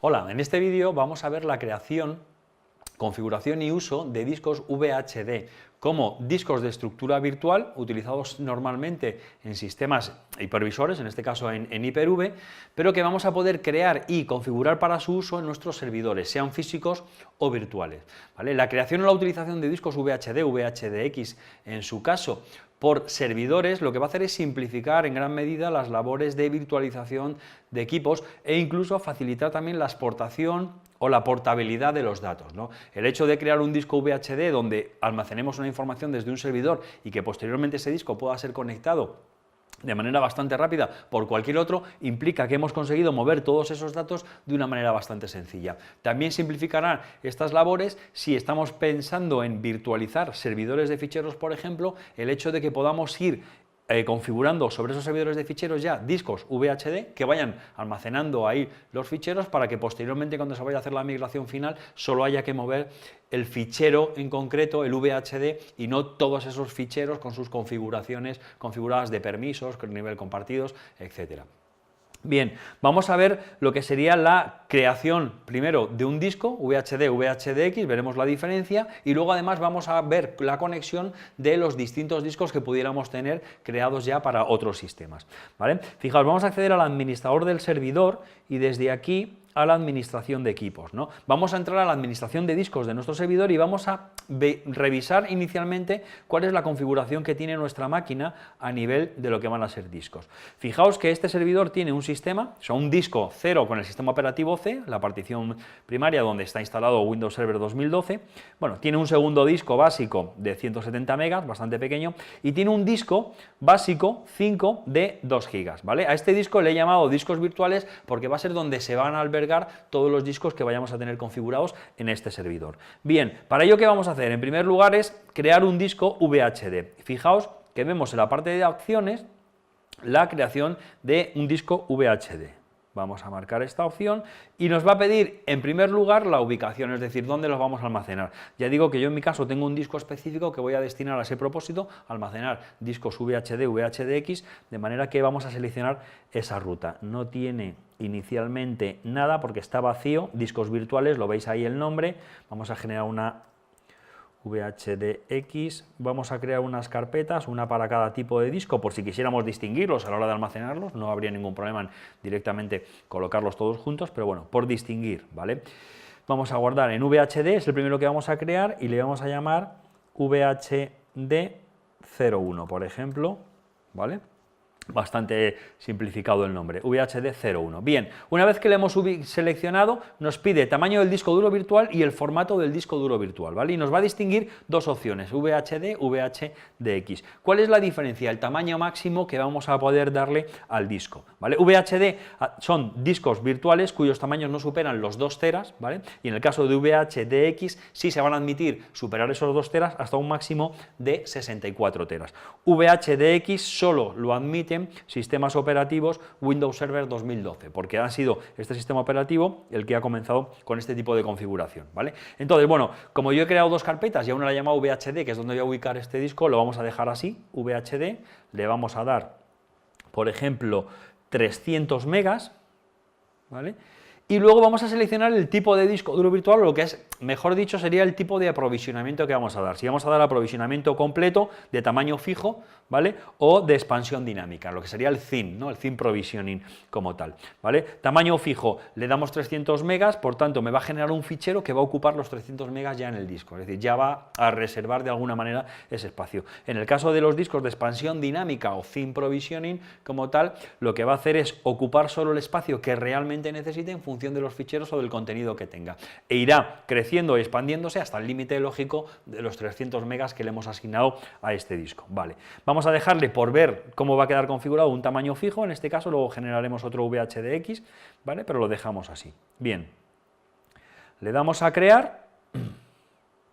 Hola, en este vídeo vamos a ver la creación, configuración y uso de discos VHD como discos de estructura virtual utilizados normalmente en sistemas hipervisores, en este caso en Hyper-V, pero que vamos a poder crear y configurar para su uso en nuestros servidores, sean físicos o virtuales, ¿vale? La creación o la utilización de discos VHD, VHDX en su caso, por servidores, lo que va a hacer es simplificar en gran medida las labores de virtualización de equipos e incluso facilitar también la exportación o la portabilidad de los datos, ¿no? El hecho de crear un disco VHD donde almacenemos una información desde un servidor y que posteriormente ese disco pueda ser conectado de manera bastante rápida por cualquier otro, implica que hemos conseguido mover todos esos datos de una manera bastante sencilla. También simplificará estas labores si estamos pensando en virtualizar servidores de ficheros, por ejemplo, el hecho de que podamos ir configurando sobre esos servidores de ficheros ya discos VHD que vayan almacenando ahí los ficheros para que posteriormente, cuando se vaya a hacer la migración final, solo haya que mover el fichero en concreto, el VHD, y no todos esos ficheros con sus configuraciones configuradas de permisos, con nivel compartidos, etcétera. Bien, vamos a ver lo que sería la creación primero de un disco VHD, VHDX, veremos la diferencia y luego además vamos a ver la conexión de los distintos discos que pudiéramos tener creados ya para otros sistemas, ¿vale? Fijaos, vamos a acceder al administrador del servidor y desde aquí a la administración de equipos, ¿no? Vamos a entrar a la administración de discos de nuestro servidor y vamos a revisar inicialmente cuál es la configuración que tiene nuestra máquina a nivel de lo que van a ser discos. Fijaos que este servidor tiene un sistema, o sea, un disco 0 con el sistema operativo C, la partición primaria donde está instalado Windows Server 2012, bueno, tiene un segundo disco básico de 170 megas, bastante pequeño, y tiene un disco básico 5 de 2 gigas, ¿vale? A este disco le he llamado discos virtuales porque va a ser donde se van a albergar todos los discos que vayamos a tener configurados en este servidor. Bien, para ello, ¿qué vamos a hacer? En primer lugar es crear un disco VHD. Fijaos que vemos en la parte de opciones la creación de un disco VHD. Vamos a marcar esta opción y nos va a pedir en primer lugar la ubicación, es decir, dónde los vamos a almacenar. Ya digo que yo en mi caso tengo un disco específico que voy a destinar a ese propósito, almacenar discos VHD, VHDX, de manera que vamos a seleccionar esa ruta. No tiene inicialmente nada porque está vacío, discos virtuales, lo veis ahí el nombre, vamos a generar una VHDX, vamos a crear unas carpetas, una para cada tipo de disco, por si quisiéramos distinguirlos a la hora de almacenarlos, no habría ningún problema en directamente colocarlos todos juntos, pero bueno, por distinguir, ¿vale? Vamos a guardar en VHD, es el primero que vamos a crear, y le vamos a llamar VHD01, por ejemplo, ¿vale? Bastante simplificado el nombre, VHD01. Bien, una vez que le hemos seleccionado, nos pide tamaño del disco duro virtual y el formato del disco duro virtual, ¿vale? Y nos va a distinguir dos opciones, VHD, VHDX. ¿Cuál es la diferencia? El tamaño máximo que vamos a poder darle al disco, ¿vale? VHD son discos virtuales cuyos tamaños no superan los 2 teras, ¿vale? Y en el caso de VHDX sí se van a admitir superar esos 2 teras hasta un máximo de 64 teras. VHDX solo lo admite sistemas operativos Windows Server 2012, porque ha sido este sistema operativo el que ha comenzado con este tipo de configuración, ¿vale? Entonces, bueno, como yo he creado dos carpetas y a una la he llamado VHD, que es donde voy a ubicar este disco, lo vamos a dejar así, VHD, le vamos a dar, por ejemplo, 300 megas, ¿vale? Y luego vamos a seleccionar el tipo de disco duro virtual, o lo que es, mejor dicho, sería el tipo de aprovisionamiento que vamos a dar. Si vamos a dar aprovisionamiento completo de tamaño fijo, ¿vale? O de expansión dinámica, lo que sería el theme, ¿no? El theme provisioning como tal, ¿vale? Tamaño fijo, le damos 300 megas, por tanto me va a generar un fichero que va a ocupar los 300 megas ya en el disco, es decir, ya va a reservar de alguna manera ese espacio. En el caso de los discos de expansión dinámica o theme provisioning como tal, lo que va a hacer es ocupar solo el espacio que realmente necesite en función de los ficheros o del contenido que tenga, e irá creciendo y expandiéndose hasta el límite lógico de los 300 megas que le hemos asignado a este disco, ¿vale? Vamos a dejarle, por ver cómo va a quedar configurado, un tamaño fijo, en este caso luego generaremos otro VHDX, ¿vale? Pero lo dejamos así. Bien, le damos a crear,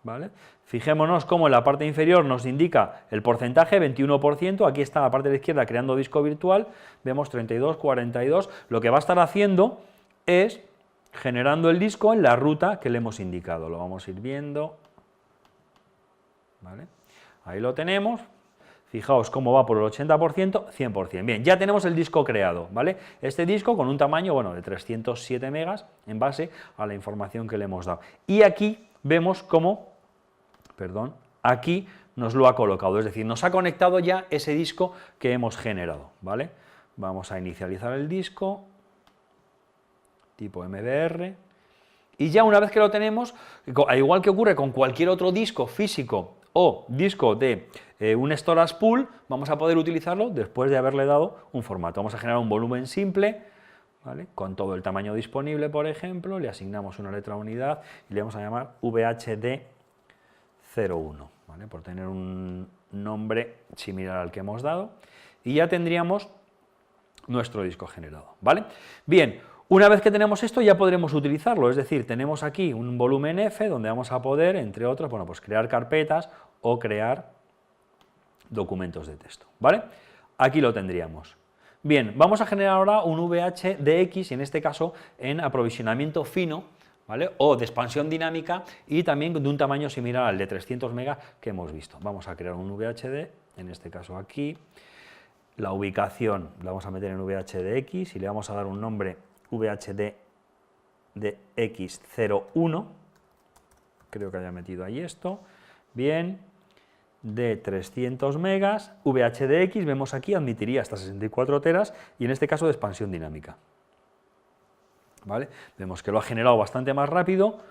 ¿vale? Fijémonos cómo en la parte inferior nos indica el porcentaje, 21%, aquí está la parte de la izquierda creando disco virtual, vemos 32, 42, lo que va a estar haciendo es generando el disco en la ruta que le hemos indicado. Lo vamos a ir viendo, ¿vale? Ahí lo tenemos. Fijaos cómo va por el 80%, 100%. Bien, ya tenemos el disco creado, ¿vale? Este disco con un tamaño, bueno, de 307 megas en base a la información que le hemos dado. Y aquí vemos cómo, perdón, aquí nos lo ha colocado, es decir, nos ha conectado ya ese disco que hemos generado, ¿vale? Vamos a inicializar el disco, tipo MBR, y ya una vez que lo tenemos, al igual que ocurre con cualquier otro disco físico o disco de un storage pool, vamos a poder utilizarlo después de haberle dado un formato. Vamos a generar un volumen simple, ¿vale?, con todo el tamaño disponible, por ejemplo, le asignamos una letra unidad y le vamos a llamar VHD01, ¿vale?, por tener un nombre similar al que hemos dado, y ya tendríamos nuestro disco generado, ¿vale? Bien, una vez que tenemos esto ya podremos utilizarlo, es decir, tenemos aquí un volumen F donde vamos a poder, entre otros, bueno, pues crear carpetas o crear documentos de texto, ¿vale? Aquí lo tendríamos. Bien, vamos a generar ahora un VHDX, y en este caso en aprovisionamiento fino, ¿vale?, o de expansión dinámica, y también de un tamaño similar al de 300 megas que hemos visto. Vamos a crear un VHD, en este caso aquí, la ubicación la vamos a meter en VHDX y le vamos a dar un nombre VHDX01, creo que haya metido ahí esto, bien, de 300 megas, VHDX, vemos aquí, admitiría hasta 64 teras, y en este caso de expansión dinámica, ¿vale? Vemos que lo ha generado bastante más rápido,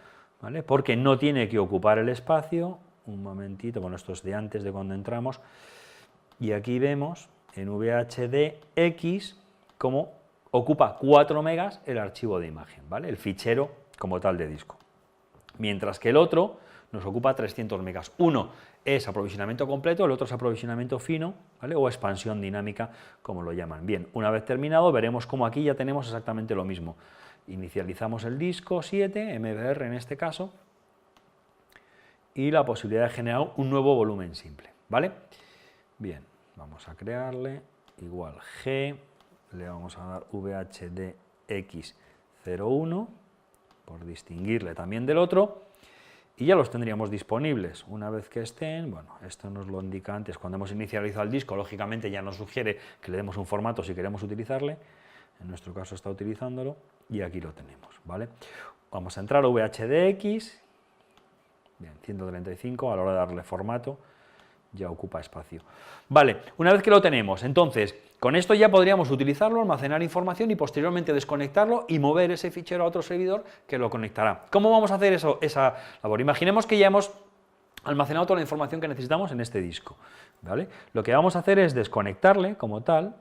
¿vale?, porque no tiene que ocupar el espacio, un momentito, bueno, esto es de antes de cuando entramos, y aquí vemos en VHDX como ocupa 4 megas el archivo de imagen, ¿vale?, el fichero como tal de disco, mientras que el otro nos ocupa 300 megas. Uno es aprovisionamiento completo, el otro es aprovisionamiento fino, ¿vale?, o expansión dinámica, como lo llaman. Bien, una vez terminado, veremos cómo aquí ya tenemos exactamente lo mismo. Inicializamos el disco 7, MBR en este caso, y la posibilidad de generar un nuevo volumen simple, ¿vale? Bien, vamos a crearle, igual G, le vamos a dar VHDX01, por distinguirle también del otro, y ya los tendríamos disponibles. Una vez que estén, bueno, esto nos lo indica antes, cuando hemos inicializado el disco, lógicamente ya nos sugiere que le demos un formato si queremos utilizarle, en nuestro caso está utilizándolo, y aquí lo tenemos, ¿vale? Vamos a entrar a VHDX, bien, 135, a la hora de darle formato, ya ocupa espacio. Vale, una vez que lo tenemos, entonces, con esto ya podríamos utilizarlo, almacenar información y posteriormente desconectarlo y mover ese fichero a otro servidor que lo conectará. ¿Cómo vamos a hacer esa labor? Imaginemos que ya hemos almacenado toda la información que necesitamos en este disco, ¿vale? Lo que vamos a hacer es desconectarle como tal.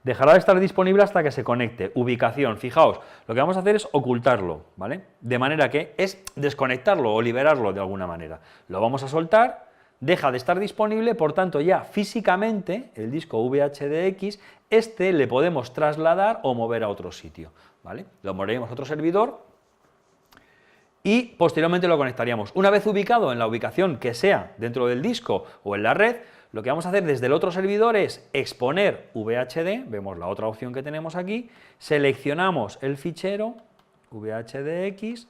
Dejará de estar disponible hasta que se conecte. Ubicación, fijaos, lo que vamos a hacer es ocultarlo, ¿vale? De manera que es desconectarlo o liberarlo de alguna manera. Lo vamos a soltar, deja de estar disponible, por tanto ya físicamente el disco VHDX, este le podemos trasladar o mover a otro sitio, ¿vale? Lo moveremos a otro servidor y posteriormente lo conectaríamos. Una vez ubicado en la ubicación que sea dentro del disco o en la red, lo que vamos a hacer desde el otro servidor es exponer VHD, vemos la otra opción que tenemos aquí, seleccionamos el fichero VHDX,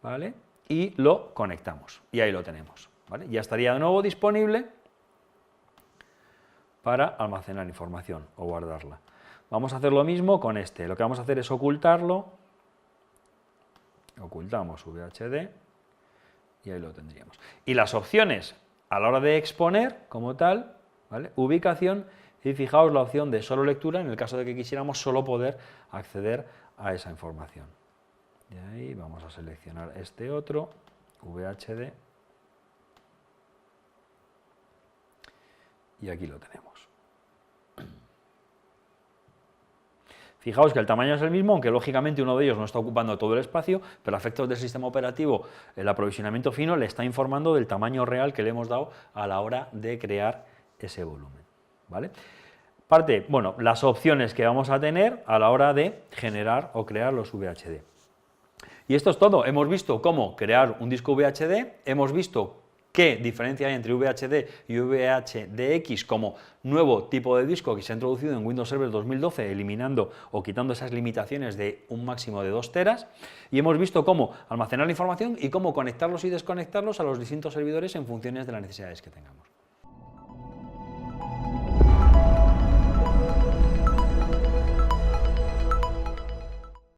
¿vale?, y lo conectamos, y ahí lo tenemos, ¿vale? Ya estaría de nuevo disponible para almacenar información o guardarla. Vamos a hacer lo mismo con este, lo que vamos a hacer es ocultarlo, ocultamos VHD, y ahí lo tendríamos. Y las opciones a la hora de exponer, como tal, ¿vale?, ubicación, y fijaos la opción de solo lectura, en el caso de que quisiéramos solo poder acceder a esa información. Y ahí vamos a seleccionar este otro, VHD, y aquí lo tenemos. Fijaos que el tamaño es el mismo, aunque lógicamente uno de ellos no está ocupando todo el espacio, pero a efectos del sistema operativo, el aprovisionamiento fino le está informando del tamaño real que le hemos dado a la hora de crear ese volumen, ¿vale? Parte, bueno, las opciones que vamos a tener a la hora de generar o crear los VHD. Y esto es todo. Hemos visto cómo crear un disco VHD, hemos visto qué diferencia hay entre VHD y VHDX como nuevo tipo de disco que se ha introducido en Windows Server 2012, eliminando o quitando esas limitaciones de un máximo de 2 teras, y hemos visto cómo almacenar la información y cómo conectarlos y desconectarlos a los distintos servidores en funciones de las necesidades que tengamos.